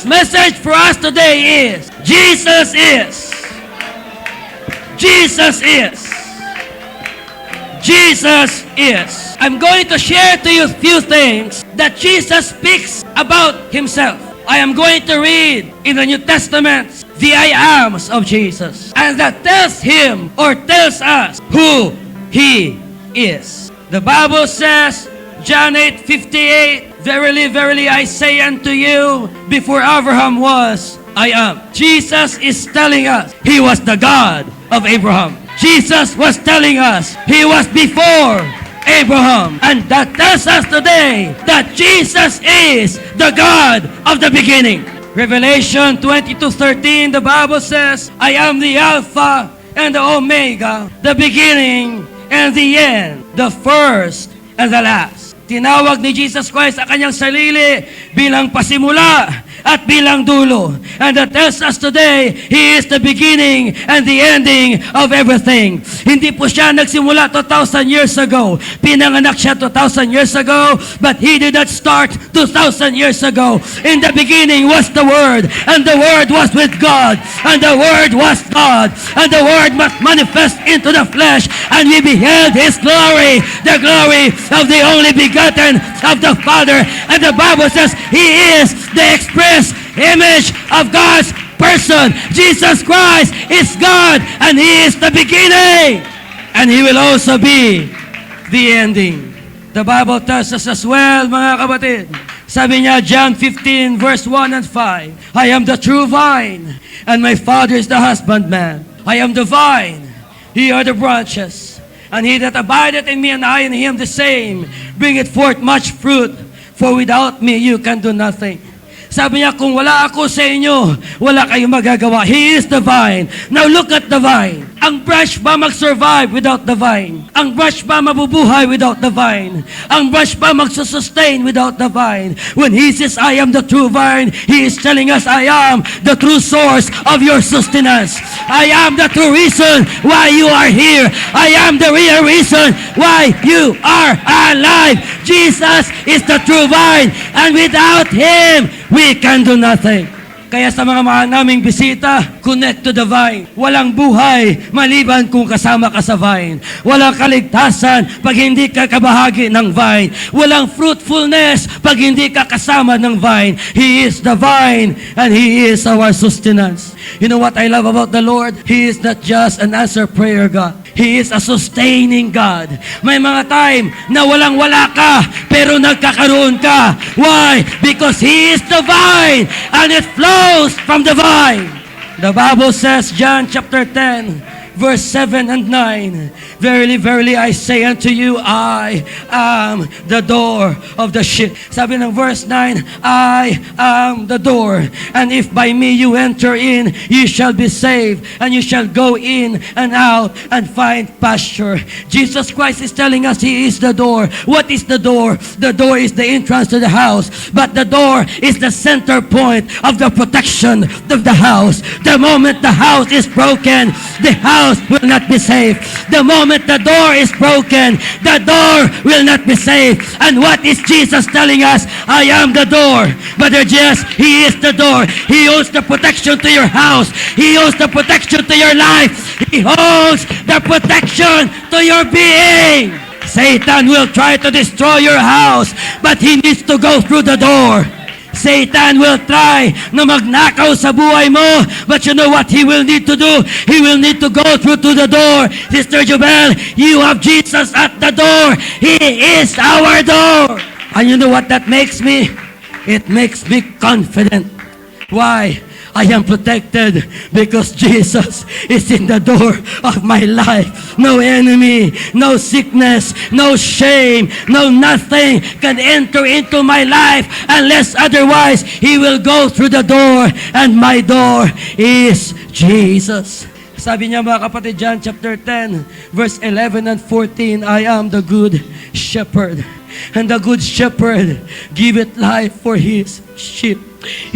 God's message for us today is, Jesus is. Jesus is. Jesus is. I'm going to share to you a few things that Jesus speaks about Himself. I am going to read in the New Testament the I ams of Jesus. And that tells Him or tells us who He is. The Bible says, John 8:58, verily, verily, I say unto you, before Abraham was, I am. Jesus is telling us He was the God of Abraham. Jesus was telling us He was before Abraham. And that tells us today that Jesus is the God of the beginning. Revelation 22:13, the Bible says, I am the Alpha and the Omega, the beginning and the end, the first and the last. Tinawag ni Jesus Christ sa kanyang sarili bilang pasimula at bilang dulo. And that tells us today, He is the beginning and the ending of everything. Hindi po siya nagsimula 2,000 years ago. Pinanganak siya 2,000 years ago, but He did not start 2,000 years ago. In the beginning was the Word, and the Word was with God, and the Word was God, and the Word must manifest into the flesh, and we beheld His glory, the glory of the only begotten of the Father. And the Bible says He is the express image of God's person. Jesus Christ is God, and He is the beginning, and He will also be the ending. The Bible tells us as well, mga kapatid. Sabi niya, John 15, verse 1 and 5, I am the true vine, and my Father is the husbandman. I am the vine, ye are the branches. And he that abideth in me, and I in him, the same, bringeth forth much fruit, for without me you can do nothing. Sabi niya, kung wala ako sa inyo, wala kayong magagawa. He is the vine. Now look at the vine. Ang branch ba mag-survive without the vine? Ang branch ba mabubuhay without the vine? Ang branch ba magsusustain without the vine? When He says, I am the true vine, He is telling us, I am the true source of your sustenance. I am the true reason why you are here. I am the real reason why you are alive. Jesus is the true vine, and without Him, we can do nothing. Kaya sa mga naming bisita, connect to the vine. Walang buhay maliban kung kasama ka sa vine. Walang kaligtasan pag hindi ka kabahagi ng vine. Walang fruitfulness pag hindi ka kasama ng vine. He is the vine, and He is our sustenance. You know what I love about the Lord? He is not just an answer prayer God. He is a sustaining God. May mga time na walang-wala ka, pero nagkakaroon ka. Why? Because He is the vine, and it flows from the vine. The Bible says, John chapter 10, verse 7 and 9, verily, verily, I say unto you, I am the door of the sheep. Sabi ng verse 9, I am the door, and if by me you enter in, you shall be saved, and you shall go in and out and find pasture. Jesus Christ is telling us He is the door. What is the door? The door is the entrance to the house, but the door is the center point of the protection of the house. The moment the house is broken, the house will not be safe. The moment the door is broken, the door will not be safe. And what is Jesus telling us? I am the door. Brother Jess, He is the door. He holds the protection to your house. He holds the protection to your life. He holds the protection to your being. Satan will try to destroy your house, but he needs to go through the door. Satan will try na magnakaw sa buhay mo, but you know what he will need to do? He will need to go through to the door. Sister Jobel, you have Jesus at the door. He is our door. And you know what that makes me? It makes me confident. Why? I am protected because Jesus is in the door of my life. No enemy, no sickness, no shame, no nothing can enter into my life unless otherwise He will go through the door, and my door is Jesus. Sabi niya mga kapatid, John chapter 10, verse 11 and 14, I am the good shepherd, and the good shepherd giveth life for his sheep.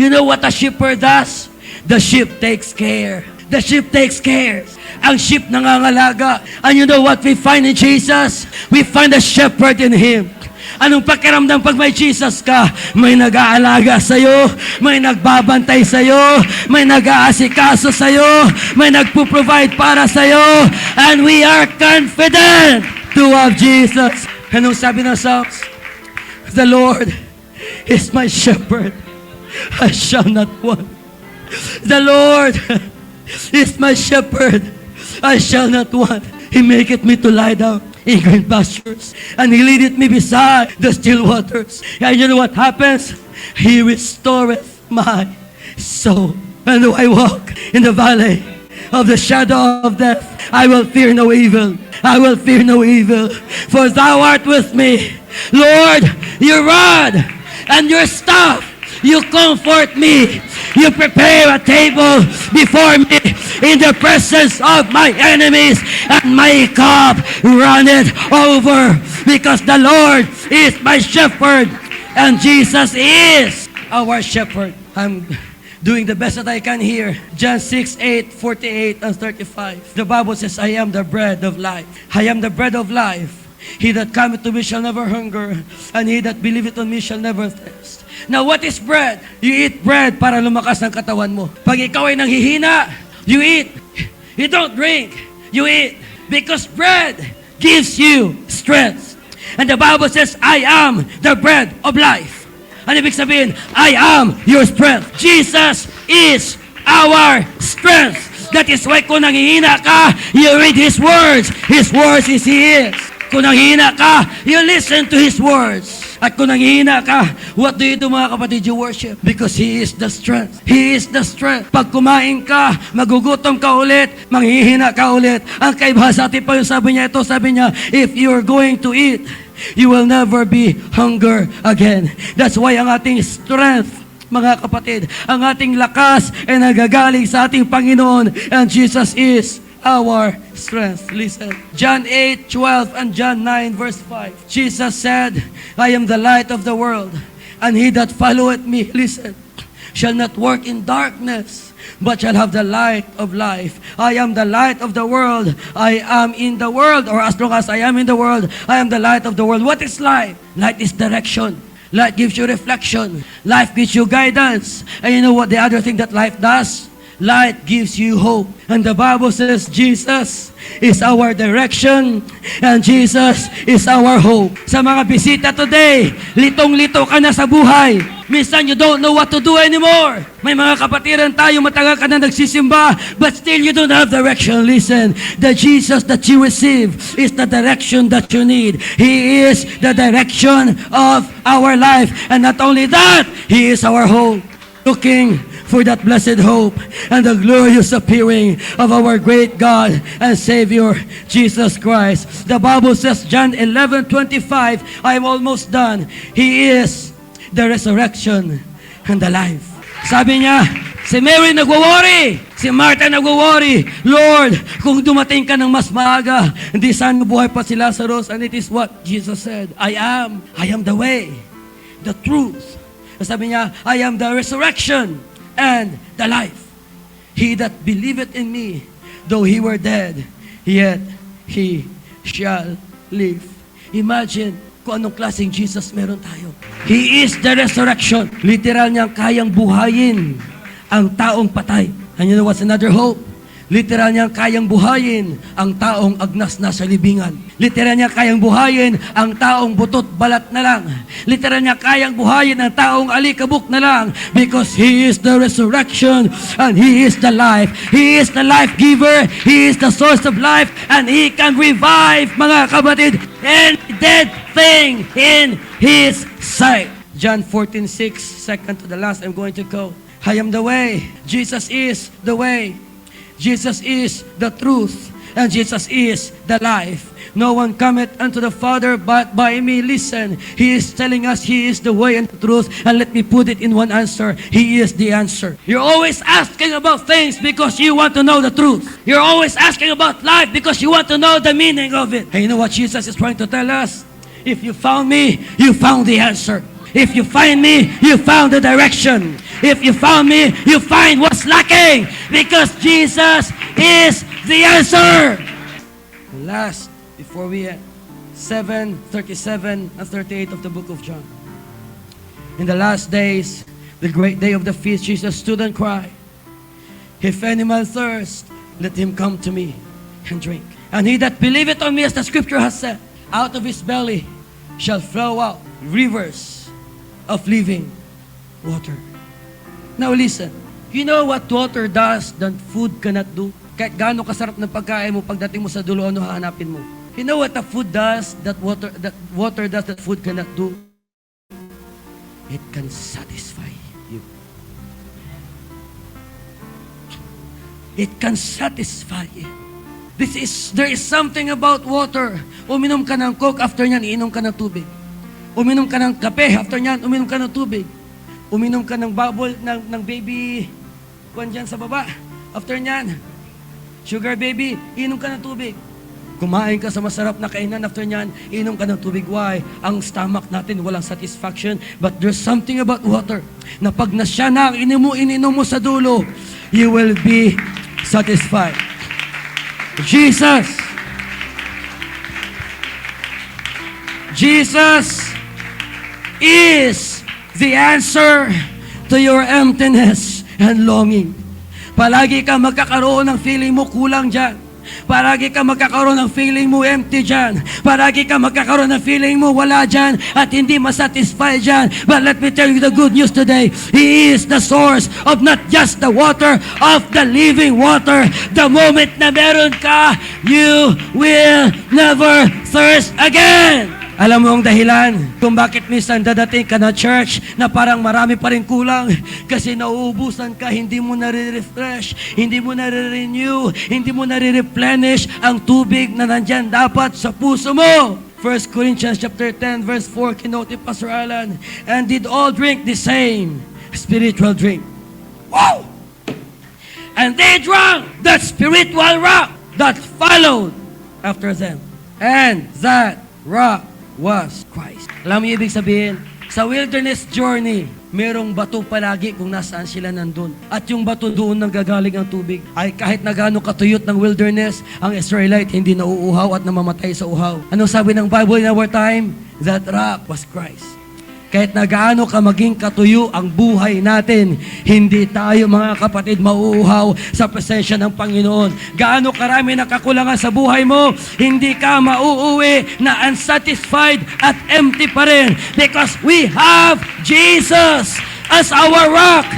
You know what a shepherd does? The sheep takes care. The sheep takes care. Ang sheep nangangalaga. And you know what we find in Jesus? We find a shepherd in Him. Anong pakiramdam pag may Jesus ka? May nag-aalaga sa'yo, may nagbabantay sa'yo, may nag-aasikaso sa'yo, may nagpo-provide para sa'yo, and we are confident to have Jesus. Anong sabi ng Psalms? The Lord is my shepherd, I shall not want. The Lord is my shepherd, I shall not want. He maketh me to lie down in green pastures, and He leadeth me beside the still waters. And you know what happens? He restoreth my soul. And though I walk in the valley of the shadow of death, I will fear no evil. I will fear no evil, for Thou art with me. Lord, Your rod and Your staff, You comfort me. You prepare a table before me in the presence of my enemies, and my cup runneth over, because the Lord is my shepherd, and Jesus is our shepherd. I'm doing the best that I can here. John 6:8, 48 and 35. The Bible says, I am the bread of life. I am the bread of life. He that cometh to me shall never hunger, and he that believeth on me shall never thirst. Now, what is bread? You eat bread para lumakas ang katawan mo. Pag ikaw ay nanghihina, you eat. You don't drink. You eat. Because bread gives you strength. And the Bible says, I am the bread of life. Ano ibig sabihin? I am your strength. Jesus is our strength. That is why kung nanghihina ka, you read His words. His words is He is. Kung nanghihina ka, you listen to His words. At kung nanghihina ka, what do you do, mga kapatid? You worship. Because He is the strength. He is the strength. Pag kumain ka, magugutom ka ulit, manghihina ka ulit. Ang kaibahan sa atin pa yung sabi niya, if you're going to eat, you will never be hunger again. That's why ang ating strength, mga kapatid, ang ating lakas ay nagagaling sa ating Panginoon, and Jesus is our strength. Listen. John 8:12 and John 9:5. Jesus said, I am the light of the world, and he that followeth me, listen, shall not walk in darkness, but shall have the light of life. I am the light of the world. I am in the world, or as long as I am in the world, I am the light of the world. What is light? Light is direction. Light gives you reflection. Life gives you guidance. And you know what the other thing that life does? Light gives you hope. And the Bible says Jesus is our direction, and Jesus is our hope. Sa mga bisita today, litong-lito ka na sa buhay. Minsan you don't know what to do anymore. May mga kapatiran tayo, matagal ka na nagsisimba, but still you don't have direction. Listen, the Jesus that you receive is the direction that you need. He is the direction of our life. And not only that, He is our hope. Looking for that blessed hope and the glorious appearing of our great God and Savior, Jesus Christ. The Bible says, John 11:25, I'm almost done. He is the resurrection and the life. Sabi niya, si Mary nagwo-worry, si Martha nagwo-worry, Lord, kung dumating ka ng mas maaga, hindi sana buhay pa si Lazarus. And it is what Jesus said, I am the way, the truth. Sabi niya, I am the resurrection and the life. He that believeth in me, though he were dead, yet he shall live. Imagine kung anong klaseng Jesus meron tayo. He is the resurrection. Literal niyang kayang buhayin ang taong patay. And you know what's another hope? Literal niyang kayang buhayin ang taong agnas na sa libingan. Literal niya kayang buhayin ang taong butot balat na lang. Literal niya kayang buhayin ang taong alikabok na lang, because He is the resurrection and He is the life. He is the life giver. He is the source of life, and He can revive, mga kapatid, any dead thing in His sight. John 14:6, second to the last, I'm going to go. I am the way. Jesus is the way. Jesus is the truth, and Jesus is the life. No one cometh unto the Father but by me. Listen, He is telling us He is the way and the truth. And let me put it in one answer. He is the answer. You're always asking about things because you want to know the truth. You're always asking about life because you want to know the meaning of it. And you know what Jesus is trying to tell us? If you found me, you found the answer. If you find me, you found the direction. If you found me, you find what's lacking, because Jesus is the answer. Last, before we end, 7:37 and 38 of the book of John. In the last days, the great day of the feast, Jesus stood and cried, "If any man thirst, let him come to me and drink. And he that believeth on me, as the scripture has said, out of his belly shall flow out rivers of living water." Now listen, you know what water does that food cannot do? Kahit gaano kasarap ng pagkain mo, pagdating mo sa dulo, ano hahanapin mo? You know what the food does that water does that food cannot do? It can satisfy you. It can satisfy you. There is something about water. Uminom ka ng Coke, after nyan, iinom ka ng tubig. Uminom ka ng kape, after nyan, uminom ka ng tubig. Uminom ka ng bubble, ng baby, kwan dyan sa baba. After nyan, sugar baby, iinom ka ng tubig. Kumain ka sa masarap na kainan, after nyan, iinom ka ng tubig. Why? Ang stomach natin walang satisfaction, but there's something about water na pag nasya na, ininom mo sa dulo, you will be satisfied. Jesus is the answer to your emptiness and longing. Palagi ka magkakaroon ng feeling mo kulang dyan. Palagi ka magkakaroon ng feeling mo empty dyan. Palagi ka magkakaroon ng feeling mo wala dyan at hindi masatisfy dyan. But let me tell you the good news today. He is the source of not just the water, of the living water. The moment na meron ka, you will never thirst again. Alam mo ang dahilan kung bakit minsan dadating ka na church na parang marami pa rin kulang kasi nauubusan ka, hindi mo nare-refresh, hindi mo nare-renew, hindi mo nare-replenish ang tubig na nandyan dapat sa puso mo. 1 Corinthians chapter 10 verse 4, kinote Pastor Alan, and did all drink the same spiritual drink. Wow! And they drank that spiritual rock that followed after them. And that rock was Christ. Alam mo ibig sabihin? Sa wilderness journey, merong bato palagi kung nasaan sila nandun. At yung bato doon nang gagaling ang tubig. Ay kahit na gaano katuyot ng wilderness, ang Israelite hindi nauuhaw at namamatay sa uhaw. Ano sabi ng Bible in our time? That rock was Christ. Kahit na gaano ka maging katuyo ang buhay natin, hindi tayo mga kapatid mauuhaw sa presensya ng Panginoon. Gaano karami nakakulangan sa buhay mo, hindi ka mauuwi na unsatisfied at empty pa rin because we have Jesus as our rock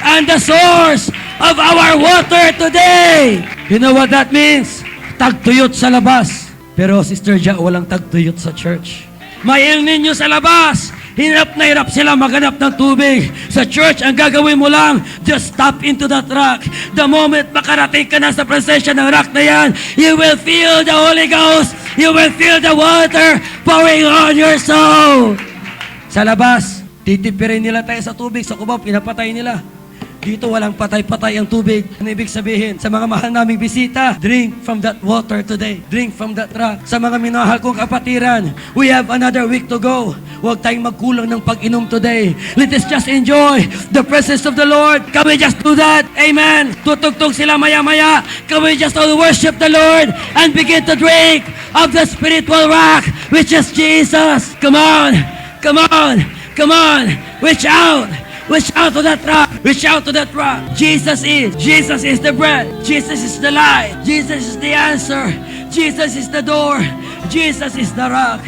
and the source of our water today. You know what that means? Tagtuyot sa labas. Pero Sister Ja, walang tagtuyot sa church. May El Nino sa labas. Hirap na hirap sila maghanap ng tubig. Sa church, ang gagawin mo lang, just stop into that rock. The moment makarating ka na sa presensya ng rock na yan, you will feel the Holy Ghost. You will feel the water pouring on your soul. Sa labas, titipirin nila tayo sa tubig. Sa kubaw, pinapatay nila. Dito walang patay-patay ang tubig. Ano ibig sabihin? Sa mga mahal naming bisita, drink from that water today. Drink from that rock. Sa mga minahal kong kapatiran, we have another week to go. Huwag tayong magkulang ng pag-inom today. Let us just enjoy the presence of the Lord. Can we just do that? Amen. Tutugtog sila maya-maya. Can we just all worship the Lord and begin to drink of the spiritual rock, which is Jesus. Come on. Come on. Come on. Reach out. Reach out to that rock. Reach out to that rock. Jesus is the bread. Jesus is the light. Jesus is the answer. Jesus is the door. Jesus is the rock.